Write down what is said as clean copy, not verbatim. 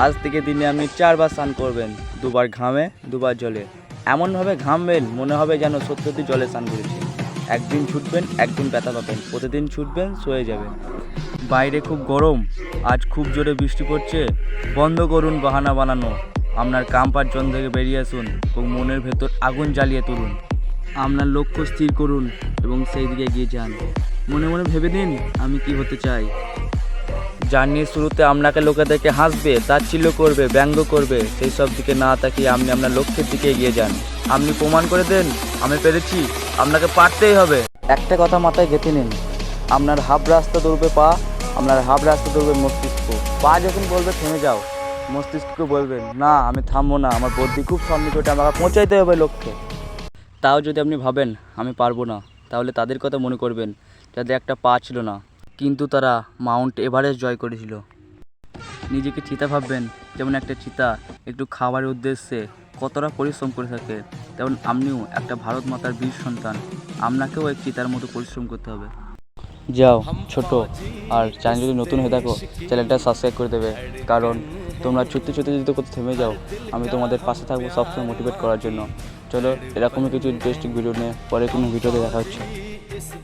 আজ থেকে দিনে আপনি 4 বার স্নান করবেন, 2 বার ঘামে 2 বার জলে। এমনভাবে ঘামবেন মনে হবে যেন সত্যি সত্যি জলে স্নান করেছি। একদিন ছুটবেন, একদিন ব্যথা পাবেন, প্রতিদিন ছুটবেন সয়ে যাবে। বাইরে খুব গরম, আজ খুব জোরে বৃষ্টি পড়ছে। বন্ধ করুন বাহানা বানানো, আপনার কামপার জোন থেকে বেরিয়ে আসুন এবং মনের ভেতর আগুন জ্বালিয়ে তুলুন। আপনার লক্ষ্য স্থির করুন এবং সেই দিকে এগিয়ে যান। মনে মনে ভেবে নিন আমি কি হতে চাই। জার্নির শুরুতে আপনাকে লোকেদেরকে হাসবে, তাচ্ছিল্য করবে, ব্যঙ্গ করবে, সেই সব দিকে না তাকিয়ে আপনি আপনার লক্ষ্যের দিকে এগিয়ে যান। আপনি প্রমাণ করে দেন আমি পেরেছি, আপনাকে পারতেই হবে। একটা কথা মাথায় গেঁথে নিন, আপনার হাফ রাস্তা দৌড়বে পা, আপনার হাফ রাস্তা দৌড়বে মস্তিষ্ক। পা যখন বলবে থেমে যাও, মস্তিষ্ককে বলবেন না আমি থামবো না, আমার বুদ্ধি খুব সন্নিকটে, আমাকে পৌঁছাইতে হবে লক্ষ্যে। তাও যদি আপনি ভাবেন আমি পারবো না, তাহলে তাদের কথা মনে করবেন যাদের একটা পা ছিল না কিন্তু তারা মাউন্ট এভারেস্ট জয় করেছিল। নিজেকে চিতা ভাববেন, যেমন একটা চিতা একটু খাবারের উদ্দেশ্যে কতটা পরিশ্রম করে থাকে, তেমন আপনিও একটা ভারত মাতার বীর সন্তান, আপনাকেও এক চিতার মতো পরিশ্রম করতে হবে। যাও ছোট, আর চ্যানেল যদি নতুন হয়ে থাকো চ্যানেলটা সাবস্ক্রাইব করে দেবে, কারণ তোমরা ছুটতে ছুটতে যদি কোথাও থেমে যাও আমি তোমাদের পাশে থাকবো সবসময় মোটিভেট করার জন্য। চলো এরকমই কিছু ইন্টারেস্টিং ভিডিও নিয়ে পরে কোনো ভিডিওতে দেখা হচ্ছে।